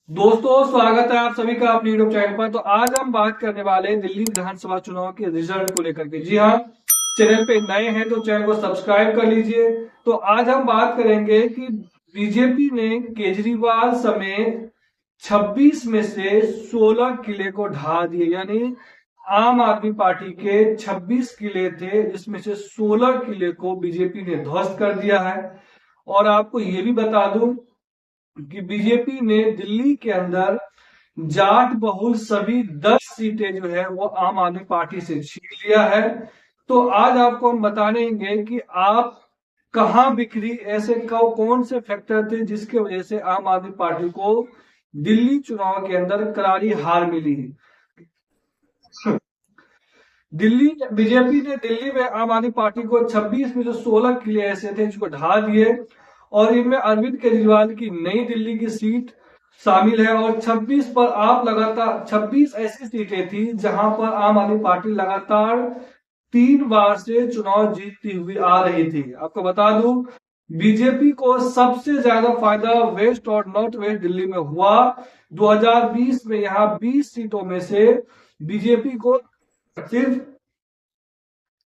दोस्तों, स्वागत है आप सभी का अपने यूट्यूब चैनल पर। तो आज हम बात करने वाले हैं दिल्ली विधानसभा चुनाव के रिजल्ट को लेकर के। जी हाँ, चैनल पे नए हैं तो चैनल को सब्सक्राइब कर लीजिए। तो आज हम बात करेंगे कि बीजेपी ने केजरीवाल समेत 26 में से 16 किले को ढा दिए। यानी आम आदमी पार्टी के 26 किले थे, जिसमें से 16 किले को बीजेपी ने ध्वस्त कर दिया है। और आपको ये भी बता दूं कि बीजेपी ने दिल्ली के अंदर जाट बहुल सभी 10 सीटें जो है वो आम आदमी पार्टी से छीन लिया है। तो आज आपको हम बताएंगे कि आप कहां बिखरी, ऐसे कौन से फैक्टर थे जिसके वजह से आम आदमी पार्टी को दिल्ली चुनाव के अंदर करारी हार मिली। दिल्ली बीजेपी ने दिल्ली में आम आदमी पार्टी को 26 में जो 16 किले ऐसे थे जिसको ढा दिए, और इनमें अरविंद केजरीवाल की नई दिल्ली की सीट शामिल है। और 26 पर आप लगातार 26 ऐसी सीटें थी जहां पर आम आदमी पार्टी लगातार 3 बार से चुनाव जीतती हुई आ रही थी। आपको बता दूं, बीजेपी को सबसे ज्यादा फायदा वेस्ट और नॉर्थ वेस्ट दिल्ली में हुआ। 2020 में यहां 20 सीटों में से बीजेपी को सिर्फ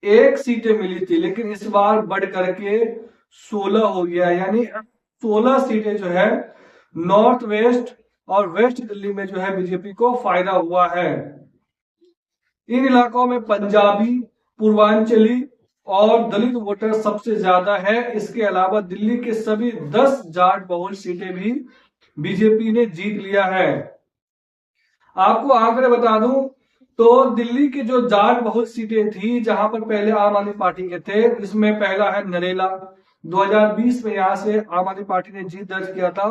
एक सीटें मिली थी, लेकिन इस बार बढ़ करके 16 हो गया। यानी 16 सीटें जो है नॉर्थ वेस्ट और वेस्ट दिल्ली में जो है बीजेपी को फायदा हुआ है। इन इलाकों में पंजाबी, पूर्वांचली और दलित वोटर सबसे ज्यादा है। इसके अलावा दिल्ली के सभी 10 जाट बहुल सीटें भी बीजेपी ने जीत लिया है। आपको आंकड़े बता दूं तो दिल्ली की जो जाट बहुल सीटें थी जहां पर पहले आम आदमी पार्टी के थे, इसमें पहला है नरेला। 2020 में यहां से आम आदमी पार्टी ने जीत दर्ज किया था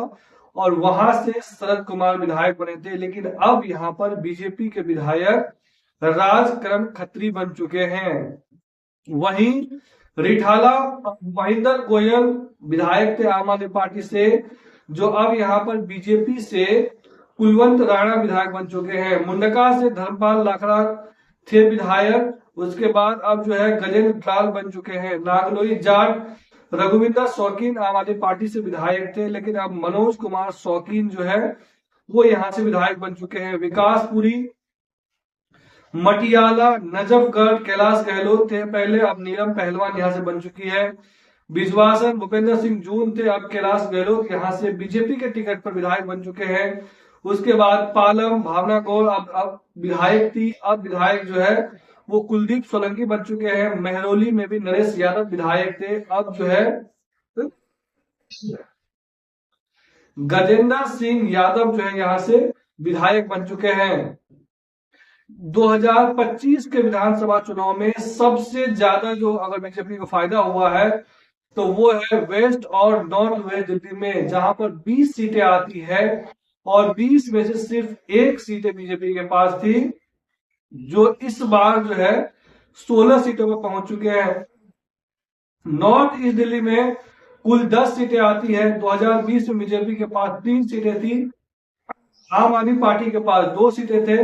और वहां से शरद कुमार विधायक बने थे। लेकिन अब यहां पर बीजेपी के विधायक राजकरण खत्री बन चुके हैं। वहीं रिठाला महेंद्र गोयल विधायक थे आम आदमी पार्टी से, जो अब यहां पर बीजेपी से कुलवंत राणा विधायक बन चुके हैं। मुंडका से धर्मपाल लाखड़ा थे विधायक। उसके बाद अब जो है गजेंद्र लाल बन चुके हैं। नागलोई जाट रघुविंदर शौकीन आम आदमी पार्टी से विधायक थे, लेकिन अब मनोज कुमार शौकीन जो है वो यहां से विधायक बन चुके हैं। विकासपुरी, मटियाला, नजफगढ़ कैलाश गहलोत थे पहले, अब नीलम पहलवान यहां से बन चुकी है। बिजवासन भूपेंद्र सिंह जून थे, अब कैलाश गहलोत यहां से बीजेपी के टिकट पर विधायक बन चुके हैं। उसके बाद पालम भावना गौर अब विधायक थी, अब विधायक जो है वो कुलदीप सोलंकी बन चुके हैं। महरौली में भी नरेश यादव विधायक थे, अब जो है गजेंद्र सिंह यादव जो है यहां से विधायक बन चुके हैं। 2025 के विधानसभा चुनाव में सबसे ज्यादा जो अगर बीजेपी को फायदा हुआ है तो वो है वेस्ट और नॉर्थ वेस्ट दिल्ली में, जहां पर 20 सीटें आती है और 20 में से सिर्फ एक सीटें बीजेपी के पास थी, जो इस बार जो है 16 सीटों पर पहुंच चुके हैं। नॉर्थ ईस्ट दिल्ली में कुल 10 सीटें आती है। 2020 में बीजेपी के पास 3 सीटें थी, आम आदमी पार्टी के पास 2 सीटें थे।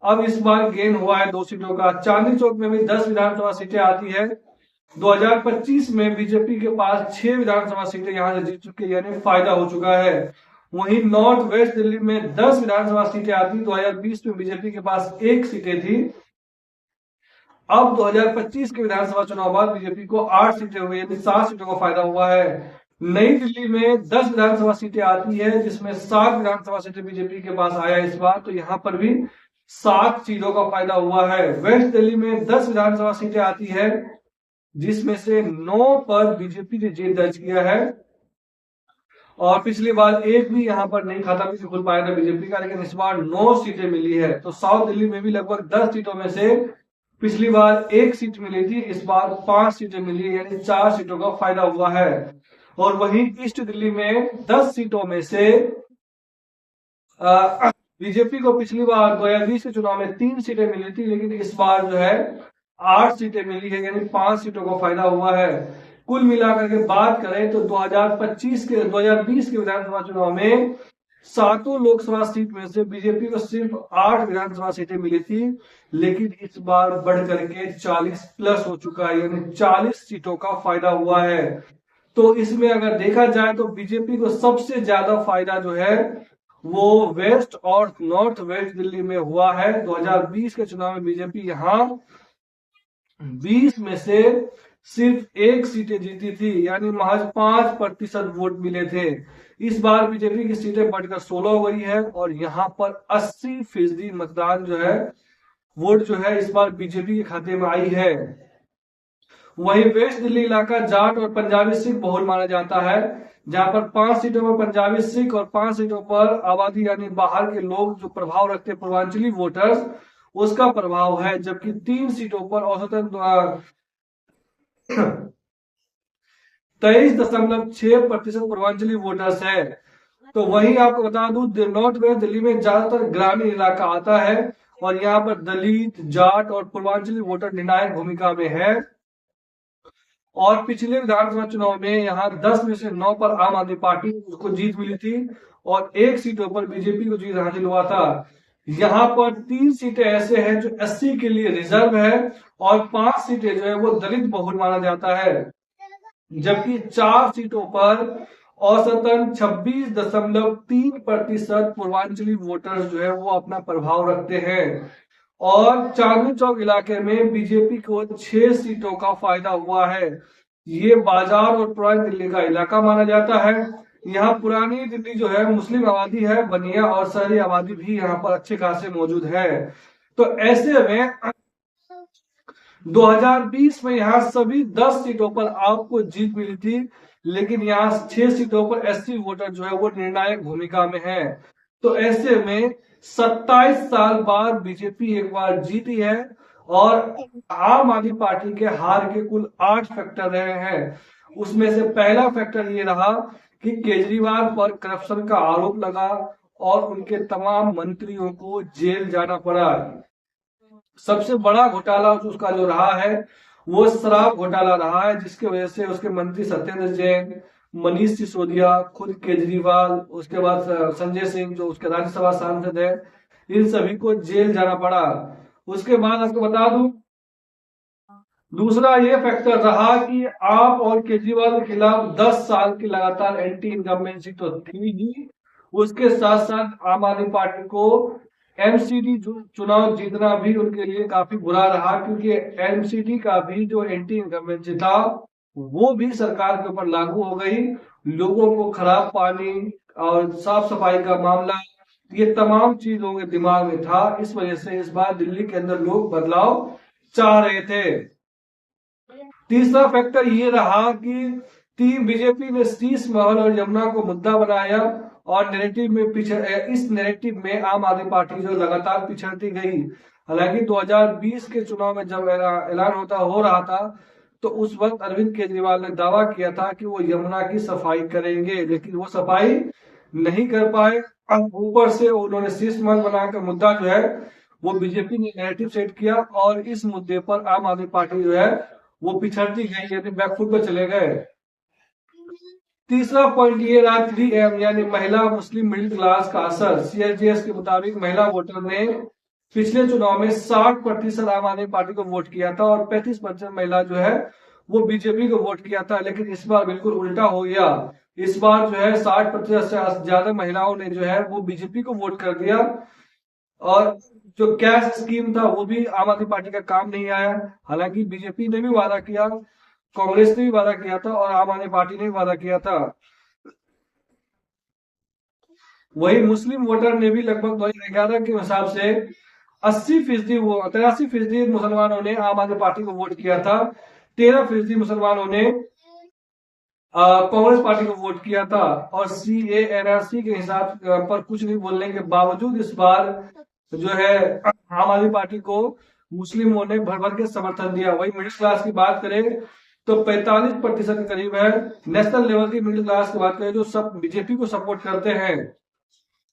अब इस बार गेन हुआ है 2 सीटों का। चांदनी चौक में भी 10 विधानसभा सीटें आती है। 2025 में बीजेपी के पास 6 विधानसभा सीटें यहां से जीत चुकी है, यानी फायदा हो चुका है। वहीं नॉर्थ वेस्ट दिल्ली में 10 विधानसभा सीटें आती। 2020 में बीजेपी के पास 1 सीटें थी। अब 2025 के विधानसभा चुनाव बाद बीजेपी को 8 सीटें हुई, यानी 7 सीटों का फायदा हुआ है। नई दिल्ली में 10 विधानसभा सीटें आती है, जिसमें 7 विधानसभा सीटें बीजेपी के पास आया इस बार, तो यहां पर भी 7 सीटों का फायदा हुआ है। वेस्ट दिल्ली में 10 विधानसभा सीटें आती है, जिसमें से 9 पर बीजेपी ने जीत दर्ज किया है। और पिछली बार एक भी यहां पर नहीं खाता भी खुल पाया था बीजेपी का, लेकिन इस बार 9 सीटें मिली है। तो साउथ दिल्ली में भी लगभग 10 सीटों में से पिछली बार 1 सीट मिली थी, इस बार 5 सीटें मिली, यानी 4 सीटों का फायदा हुआ है। और वहीं ईस्ट दिल्ली में 10 सीटों में से बीजेपी को पिछली बार 2020 के चुनाव में 3 सीटें मिली थी, लेकिन इस बार जो है 8 सीटें मिली है, यानी 5 सीटों का फायदा हुआ है। कुल मिलाकर के बात करें तो 2020 के विधानसभा चुनाव में 7 लोकसभा सीट में से बीजेपी को सिर्फ 8 विधानसभा सीटें मिली थी, लेकिन इस बार बढ़ करके 40 प्लस हो चुका है, यानी 40 सीटों का फायदा हुआ है। तो इसमें अगर देखा जाए तो बीजेपी को सबसे ज्यादा फायदा जो है वो वेस्ट और नॉर्थ वेस्ट दिल्ली में हुआ है। 2020 के चुनाव में बीजेपी यहाँ 20 में से सिर्फ एक सीटें जीती थी, यानी महज 5% वोट मिले थे। इस बार बीजेपी की सीटें बढ़कर 16 हो गई है और यहाँ पर 80% मतदान जो है, वोट जो है इस बार बीजेपी के खाते में आई है। वहीं वेस्ट दिल्ली इलाका जाट और पंजाबी सिख बहुल माना जाता है, जहां पर 5 सीटों पर पंजाबी सिख और 5 सीटों पर आबादी यानी बाहर के लोग जो प्रभाव रखते हैं, पूर्वांचली वोटर्स, उसका प्रभाव है। जबकि 3 सीटों पर औसतन 23.6% पूर्वांचली वोटर्स है। तो वही आपको बता दूं, नॉर्थ वेस्ट दिल्ली में ज्यादातर ग्रामीण इलाका आता है और यहाँ पर दलित, जाट और पूर्वांचली वोटर निर्णायक भूमिका में है। और पिछले विधानसभा चुनाव में यहाँ 10 में से 9 पर आम आदमी पार्टी को जीत मिली थी और 1 सीटों पर बीजेपी को जीत हासिल हुआ था। यहाँ पर 3 सीटें ऐसे हैं जो एससी के लिए रिजर्व है और 5 सीटें जो है वो दलित बहुल माना जाता है। जबकि 4 सीटों पर औसतन 26.3% पूर्वांचली वोटर्स जो है वो अपना प्रभाव रखते हैं। और चांदनी चौक इलाके में बीजेपी को 6 सीटों का फायदा हुआ है। ये बाजार और पुरानी दिल्ली का इलाका माना जाता है। यहाँ पुरानी दिल्ली जो है मुस्लिम आबादी है, बनिया और शहरी आबादी भी यहाँ पर अच्छे खासे मौजूद है। तो ऐसे में 2020 में यहाँ सभी 10 सीटों पर आपको जीत मिली थी, लेकिन यहाँ 6 सीटों पर एससी वोटर जो है वो निर्णायक भूमिका में है। तो ऐसे में 27 साल बाद बीजेपी एक बार जीती है और आम आदमी पार्टी के हार के कुल 8 फैक्टर रहे हैं। उसमें से पहला फैक्टर ये रहा कि केजरीवाल पर करप्शन का आरोप लगा और उनके तमाम मंत्रियों को जेल जाना पड़ा। सबसे बड़ा घोटाला उसका जो रहा है वो शराब घोटाला रहा है, जिसकी वजह से उसके मंत्री सत्येंद्र जैन, मनीष सिसोदिया, खुद केजरीवाल, उसके बाद संजय सिंह जो उसके राज्यसभा सांसद है, इन सभी को जेल जाना पड़ा। उसके बाद आपको बता दूं, दूसरा ये फैक्टर रहा कि आप और केजरीवाल के खिलाफ 10 साल की लगातार एंटी इनकम्बेंसी तो थी ही, उसके साथ साथ आम आदमी पार्टी को एमसीडी चुनाव जीतना भी उनके लिए काफी बुरा रहा, क्योंकि एमसीडी का भी जो एंटी इनकम्बेंसी था वो भी सरकार के ऊपर लागू हो गई। लोगों को खराब पानी और साफ सफाई का मामला, ये तमाम चीज लोगों के दिमाग में था। इस वजह से इस बार दिल्ली के अंदर लोग बदलाव चाह रहे थे। तीसरा फैक्टर ये रहा कि टीम बीजेपी ने शीश महल और यमुना को मुद्दा बनाया और नैरेटिव में इस नैरेटिव में आम आदमी पार्टी जो लगातार पिछड़ती गई। हालांकि 2020 के चुनाव में जब ऐलान हो रहा था तो उस वक्त अरविंद केजरीवाल ने दावा किया था कि वो यमुना की सफाई करेंगे, लेकिन वो सफाई नहीं कर पाए। ऊपर से उन्होंने शीश महल बनाकर मुद्दा जो है वो बीजेपी ने नैरेटिव सेट किया और इस मुद्दे पर आम आदमी पार्टी जो है वो पिछड़ती गई, यानी बैकफुट पर चले गए। तीसरा पॉइंट ये रहा 3M यानी महिला मुस्लिम मिडिल क्लास का असर। सीएसडीएस के मुताबिक महिला वोटर ने पिछले चुनाव में 60% आम आदमी पार्टी को वोट किया था और 35% महिला जो है वो बीजेपी को वोट किया था। लेकिन इस बार बिल्कुल उल्टा हो गया। इस बार जो है 60% से ज्यादा महिलाओं ने जो है वो बीजेपी को वोट कर दिया और जो कैश स्कीम था वो भी आम आदमी पार्टी का काम नहीं आया। हालांकि बीजेपी ने भी वादा किया, कांग्रेस ने भी वादा किया था और आम आदमी पार्टी ने भी वादा किया था। वही मुस्लिम वोटर ने भी लगभग 2011 के हिसाब से 80% वो 83% मुसलमानों ने आम आदमी पार्टी को वोट किया था। 13% मुसलमानों ने कांग्रेस पार्टी को वोट किया था। और CA/NRC के हिसाब पर कुछ नहीं बोलने के बावजूद इस बार जो है आम आदमी पार्टी को मुस्लिमों ने भर भर के समर्थन दिया। वही मिडिल क्लास की बात करें तो 45% के करीब है। नेशनल लेवल की मिडिल क्लास की बात करें जो सब बीजेपी को सपोर्ट करते हैं।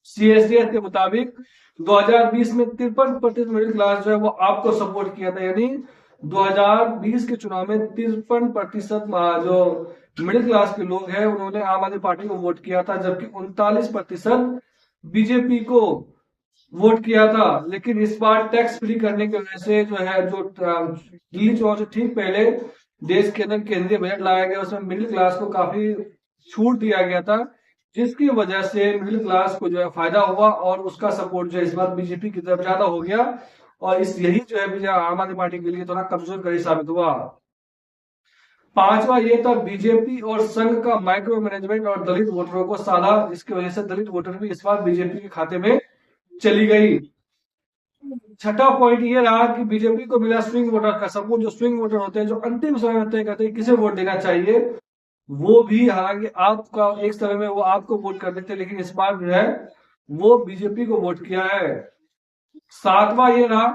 CSDS के मुताबिक 2020 में 53% मिडिल क्लास जो है वो आपको सपोर्ट किया था, यानी 2020 के चुनाव में 53% जो मिडिल क्लास के लोग हैं उन्होंने आम आदमी पार्टी को वोट किया था, जबकि 39% बीजेपी को वोट किया था। लेकिन इस बार टैक्स फ्री करने की वजह से जो है जो दिल्ली चुनाव से ठीक पहले देश के अंदर केंद्रीय बजट लाया गया, उसमें मिडिल क्लास को काफी छूट दिया गया था। जिसकी वजह से मिडिल क्लास को जो है फायदा हुआ और उसका सपोर्ट जो है इस बार बीजेपी की तरफ ज्यादा हो गया और इस यही जो है आम आदमी पार्टी के लिए थोड़ा कमजोर कड़ी साबित हुआ। पांचवा ये था बीजेपी और संघ का माइक्रो मैनेजमेंट और दलित वोटरों को साधा, जिसकी वजह से दलित वोटर भी इस बार बीजेपी के खाते में चली गई। छठा पॉइंट ये रहा कि बीजेपी को मिला स्विंग वोटर का सपोर्ट। जो स्विंग वोटर होते हैं, जो अंतिम समय में तय करते हैं किसे वोट देना चाहिए, वो भी हालांकि आपका एक समय में वो आपको वोट कर देते, लेकिन इस बार जो है वो बीजेपी को वोट किया है। सातवां ये रहा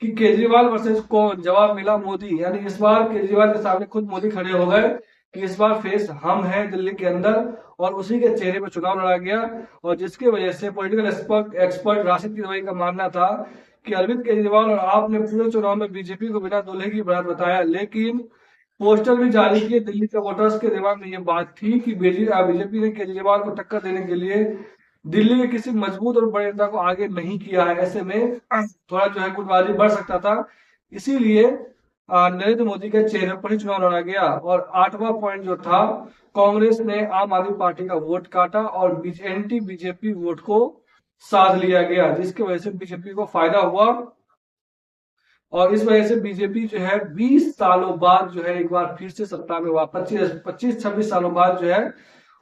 कि केजरीवाल वर्सेस कौन, जवाब मिला मोदी। यानी इस बार केजरीवाल के सामने खुद मोदी खड़े हो गए कि इस बार फेस हम हैं दिल्ली के अंदर, और उसी के चेहरे पर चुनाव लड़ा गया। और जिसकी वजह से पॉलिटिकल एक्सपर्ट राशिद किदवई का मानना था कि अरविंद केजरीवाल और आपने पूरे चुनाव में बीजेपी को बिना दूल्हे की बारात बताया, लेकिन पोस्टर भी जारी किए। दिल्ली के वोटर्स के दिमाग में ये बात थी कि बीजेपी ने केजरीवाल को टक्कर देने के लिए दिल्ली के किसी मजबूत और बड़े नेता को आगे नहीं किया है। ऐसे में थोड़ा जो है गुटबाजी बढ़ सकता था, इसीलिए नरेंद्र मोदी के चेहरे पर ही चुनाव लड़ा गया। और आठवां पॉइंट जो था, कांग्रेस ने आम आदमी पार्टी का वोट काटा और एंटी बीजेपी वोट को साध लिया गया, जिसकी वजह से बीजेपी को फायदा हुआ। और इस वजह से बीजेपी जो है 20 सालों बाद जो है एक बार फिर से सत्ता में 25-26 सालों बाद जो है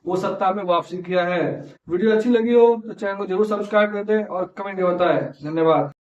वो सत्ता में वापसी किया है। वीडियो अच्छी लगी हो तो चैनल को जरूर सब्सक्राइब कर दें और कमेंट में बताएं। धन्यवाद।